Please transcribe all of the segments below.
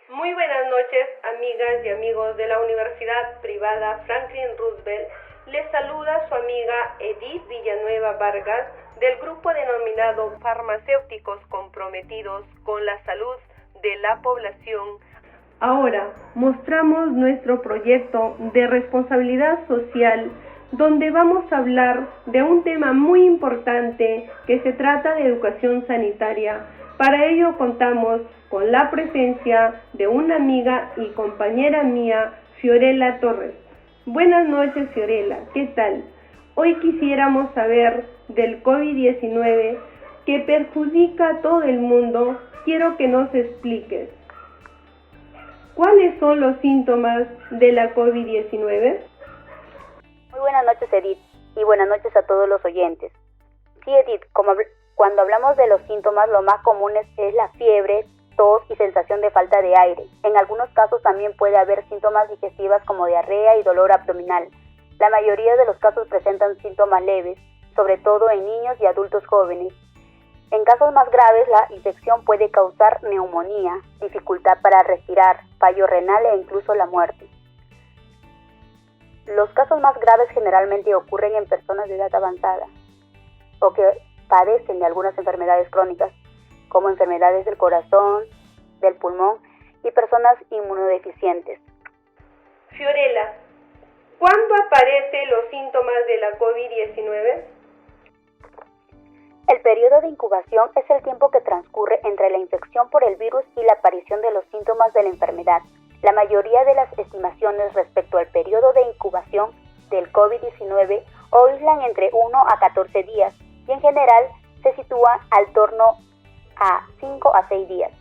Muy buenas noches, amigas y amigos de la Universidad Privada Franklin Roosevelt. Les saluda su amiga Edith Villanueva Vargas del grupo denominado Farmacéuticos Comprometidos con la Salud de la Población. Ahora mostramos nuestro proyecto de responsabilidad social, donde vamos a hablar de un tema muy importante que se trata de educación sanitaria. Para ello contamos con la presencia de una amiga y compañera mía, Fiorella Torres. Buenas noches, Fiorella, ¿qué tal? Hoy quisiéramos saber del COVID-19 que perjudica a todo el mundo. Quiero que nos expliques. ¿Cuáles son los síntomas de la COVID-19? Muy buenas noches, Edith, y buenas noches a todos los oyentes. Sí, Edith, cuando hablamos de los síntomas, lo más común es la fiebre, tos y sensación de falta de aire. En algunos casos también puede haber síntomas digestivos como diarrea y dolor abdominal. La mayoría de los casos presentan síntomas leves, sobre todo en niños y adultos jóvenes. En casos más graves, la infección puede causar neumonía, dificultad para respirar, fallo renal e incluso la muerte. Los casos más graves generalmente ocurren en personas de edad avanzada o que padecen de algunas enfermedades crónicas, como enfermedades del corazón, del pulmón y personas inmunodeficientes. Fiorella, ¿cuándo aparecen los síntomas de la COVID-19? El periodo de incubación es el tiempo que transcurre entre la infección por el virus y la aparición de los síntomas de la enfermedad. La mayoría de las estimaciones respecto al periodo de incubación del COVID-19 oscilan entre 1 a 14 días y en general se sitúa al torno a 5 a 6 días.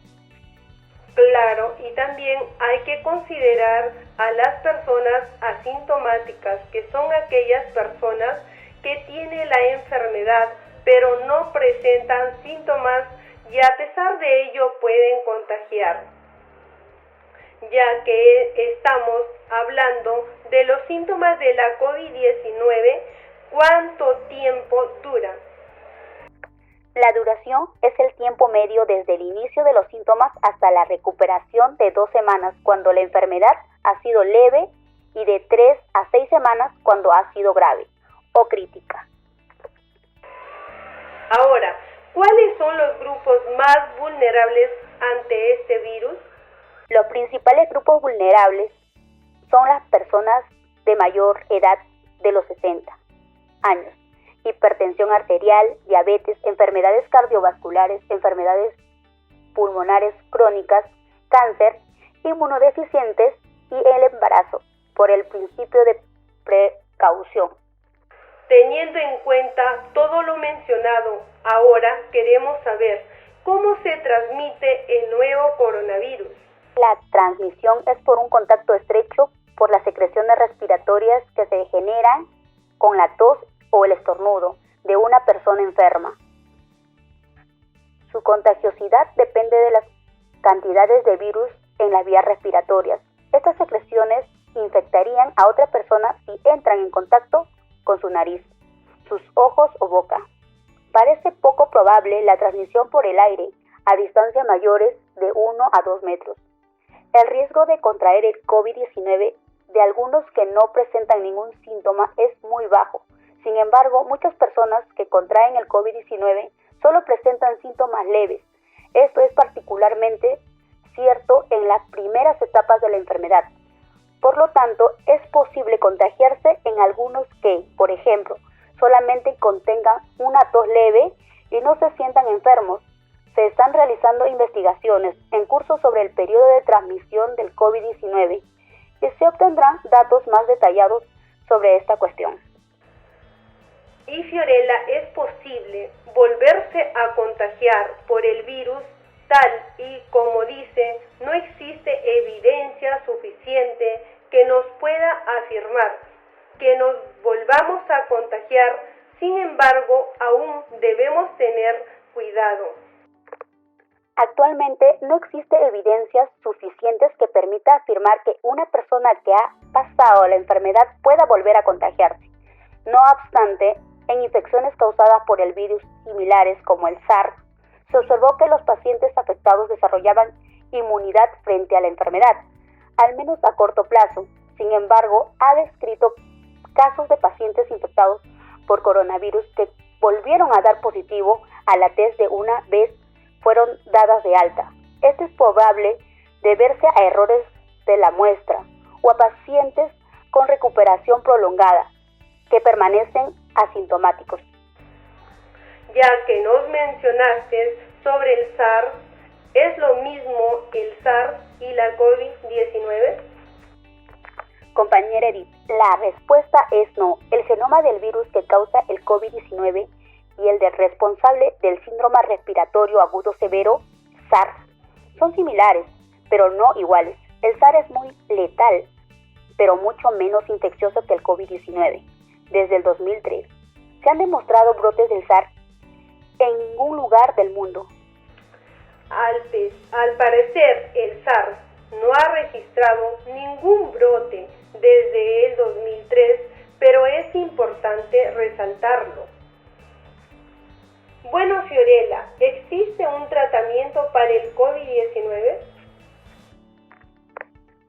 Claro, y también hay que considerar a las personas asintomáticas, que son aquellas personas que tienen la enfermedad pero no presentan síntomas y a pesar de ello pueden contagiar, ya que estamos hablando de los síntomas de la COVID-19. ¿Cuánto tiempo dura? La duración es el tiempo medio desde el inicio de los síntomas hasta la recuperación de 2 semanas cuando la enfermedad ha sido leve y de 3 a 6 semanas cuando ha sido grave o crítica. Ahora, ¿cuáles son los grupos más vulnerables ante este virus? Los principales grupos vulnerables son las personas de mayor edad de los 60 años, hipertensión arterial, diabetes, enfermedades cardiovasculares, enfermedades pulmonares crónicas, cáncer, inmunodeficientes y el embarazo, por el principio de precaución. Teniendo en cuenta todo lo mencionado, ahora queremos saber cómo se transmite el nuevo coronavirus. La transmisión es por un contacto estrecho por las secreciones respiratorias que se generan con la tos o el estornudo de una persona enferma. Su contagiosidad depende de las cantidades de virus en las vías respiratorias. Estas secreciones infectarían a otra persona si entran en contacto con su nariz, sus ojos o boca. Parece poco probable la transmisión por el aire a distancias mayores de 1 a 2 metros. El riesgo de contraer el COVID-19 de algunos que no presentan ningún síntoma es muy bajo. Sin embargo, muchas personas que contraen el COVID-19 solo presentan síntomas leves. Esto es particularmente cierto en las primeras etapas de la enfermedad. Por lo tanto, es posible contagiarse en algunos que, por ejemplo, solamente contengan una tos leve y no se sientan enfermos. Se están realizando investigaciones en curso sobre el periodo de transmisión del COVID-19 y se obtendrán datos más detallados sobre esta cuestión. Y Fiorella, ¿es posible volverse a contagiar por el virus tal y como dice, no existe evidencia suficiente que nos pueda afirmar que nos volvamos a contagiar? Sin embargo, aún debemos tener cuidado. Actualmente no existe evidencias suficientes que permita afirmar que una persona que ha pasado la enfermedad pueda volver a contagiarse. No obstante, en infecciones causadas por el virus similares como el SARS, se observó que los pacientes afectados desarrollaban inmunidad frente a la enfermedad, al menos a corto plazo. Sin embargo, ha descrito casos de pacientes infectados por coronavirus que volvieron a dar positivo a la test de una vez fueron dadas de alta. Esto es probable deberse a errores de la muestra o a pacientes con recuperación prolongada que permanecen asintomáticos. Ya que nos mencionaste sobre el SARS, ¿es lo mismo el SARS y la COVID-19? Compañera Edith, la respuesta es no. El genoma del virus que causa el COVID-19 y el del responsable del síndrome respiratorio agudo severo, SARS, son similares, pero no iguales. El SARS es muy letal, pero mucho menos infeccioso que el COVID-19. Desde el 2003, se han demostrado brotes del SARS en ningún lugar del mundo. Al parecer, el SARS no ha registrado ningún brote desde el 2003, pero es importante resaltarlo. Bueno, Fiorella, ¿existe un tratamiento para el COVID-19?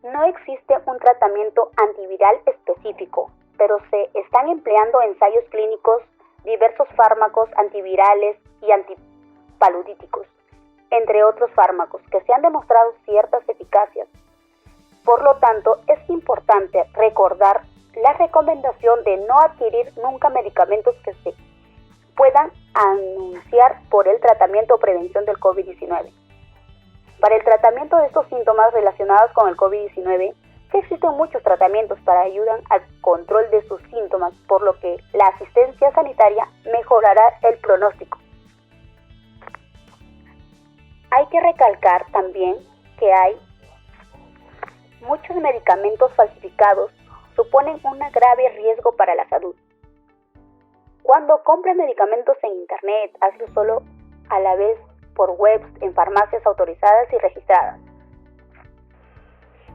No existe un tratamiento antiviral específico, pero se están empleando ensayos clínicos diversos fármacos antivirales y antipaludíticos, entre otros fármacos que se han demostrado ciertas eficacias. Por lo tanto, es importante recordar la recomendación de no adquirir nunca medicamentos que se puedan anunciar por el tratamiento o prevención del COVID-19. Para el tratamiento de estos síntomas relacionados con el COVID-19, existen muchos tratamientos para ayudar al control de sus síntomas, por lo que la asistencia sanitaria mejorará el pronóstico. Hay que recalcar también que hay muchos medicamentos falsificados suponen un grave riesgo para la salud. Cuando compres medicamentos en internet, hazlo solo a la vez por webs en farmacias autorizadas y registradas.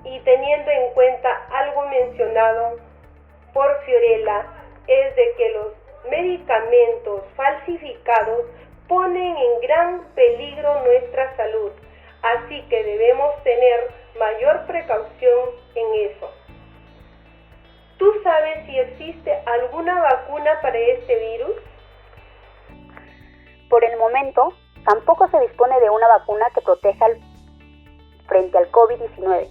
Y teniendo en cuenta algo mencionado por Fiorella, es de que los medicamentos falsificados ponen en gran peligro nuestra salud, así que debemos tener mayor precaución en eso. ¿Tú sabes si existe alguna vacuna para este virus? Por el momento, tampoco se dispone de una vacuna que proteja frente al COVID-19,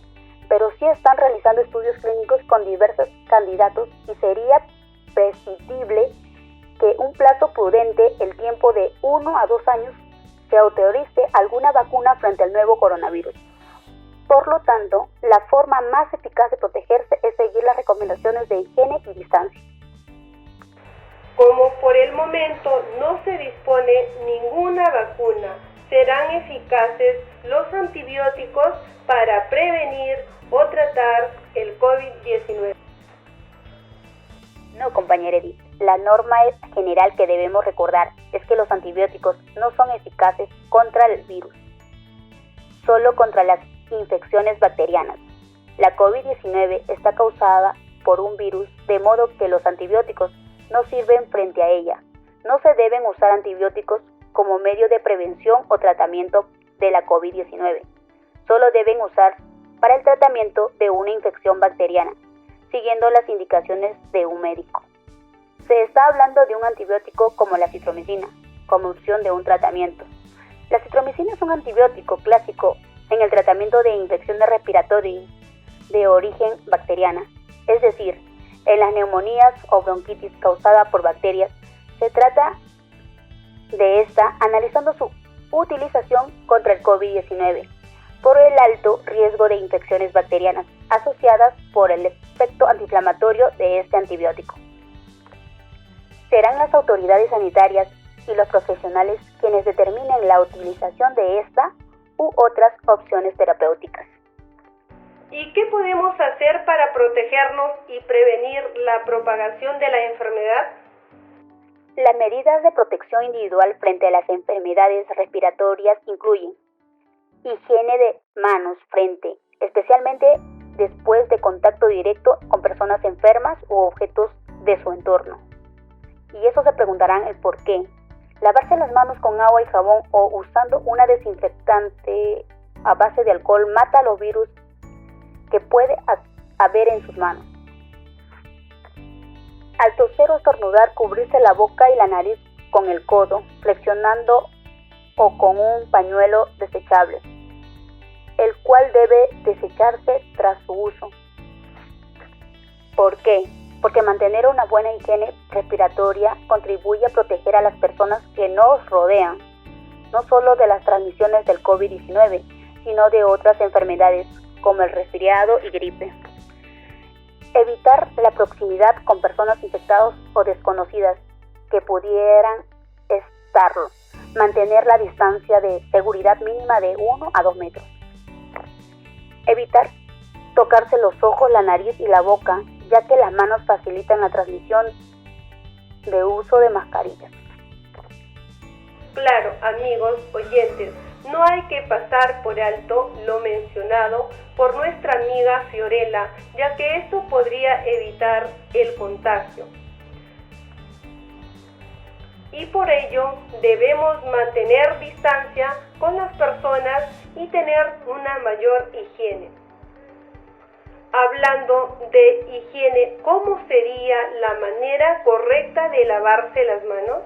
pero sí están realizando estudios clínicos con diversos candidatos y sería prescindible que un plazo prudente, el tiempo de 1 a 2 años, se autorice alguna vacuna frente al nuevo coronavirus. Por lo tanto, la forma más eficaz de protegerse es seguir las recomendaciones de higiene y distancia. Como por el momento no se dispone ninguna vacuna, serán eficaces los antibióticos para prevenir o tratar el COVID-19. No, compañera Edith, la norma general que debemos recordar es que los antibióticos no son eficaces contra el virus, solo contra las infecciones bacterianas. La COVID-19 está causada por un virus, de modo que los antibióticos no sirven frente a ella. No se deben usar antibióticos como medio de prevención o tratamiento de la COVID-19. Solo deben usar para el tratamiento de una infección bacteriana, siguiendo las indicaciones de un médico. Se está hablando de un antibiótico como la citromicina, como opción de un tratamiento. La citromicina es un antibiótico clásico en el tratamiento de infecciones respiratorias de origen bacteriana, es decir, en las neumonías o bronquitis causada por bacterias. Se trata de esta analizando su utilización contra el COVID-19 por el alto riesgo de infecciones bacterianas asociadas por el efecto antiinflamatorio de este antibiótico. Serán las autoridades sanitarias y los profesionales quienes determinen la utilización de esta u otras opciones terapéuticas. ¿Y qué podemos hacer para protegernos y prevenir la propagación de la enfermedad? Las medidas de protección individual frente a las enfermedades respiratorias incluyen higiene de manos especialmente después de contacto directo con personas enfermas u objetos de su entorno. Y eso se preguntarán el por qué. Lavarse las manos con agua y jabón o usando una desinfectante a base de alcohol mata los virus que puede haber en sus manos. Al toser o estornudar, cubrirse la boca y la nariz con el codo, flexionando o con un pañuelo desechable, el cual debe desecharse tras su uso. ¿Por qué? Porque mantener una buena higiene respiratoria contribuye a proteger a las personas que nos rodean, no solo de las transmisiones del COVID-19, sino de otras enfermedades como el resfriado y gripe. Evitar la proximidad con personas infectadas o desconocidas que pudieran estarlo. Mantener la distancia de seguridad mínima de 1 a 2 metros. Evitar tocarse los ojos, la nariz y la boca, ya que las manos facilitan la transmisión de uso de mascarillas. Claro, amigos oyentes, no hay que pasar por alto lo mencionado por nuestra amiga Fiorella, ya que esto podría evitar el contagio. Y por ello debemos mantener distancia con las personas y tener una mayor higiene. Hablando de higiene, ¿cómo sería la manera correcta de lavarse las manos?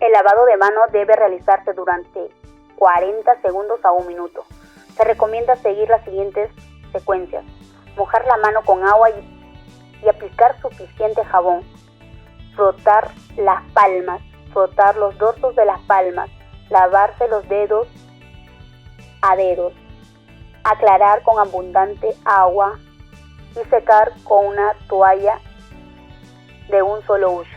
El lavado de manos debe realizarse durante 40 segundos a 1 minuto. Se recomienda seguir las siguientes secuencias: mojar la mano con agua y aplicar suficiente jabón. Frotar las palmas, frotar los dorsos de las palmas, lavarse los dedos a dedos, aclarar con abundante agua y secar con una toalla de un solo uso.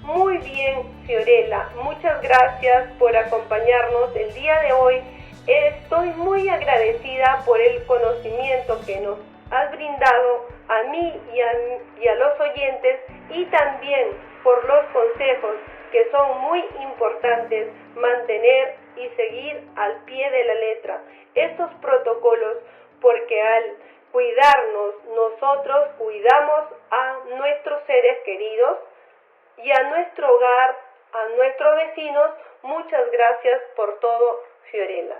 Muy bien, Fiorella, muchas gracias por acompañarnos el día de hoy. Estoy muy agradecida por el conocimiento que nos has brindado a mí y a los oyentes, y también por los consejos que son muy importantes mantener y seguir al pie de la letra estos protocolos, porque al cuidarnos nosotros cuidamos a nuestros seres queridos y a nuestro hogar, a nuestros vecinos. Muchas gracias por todo, Fiorella.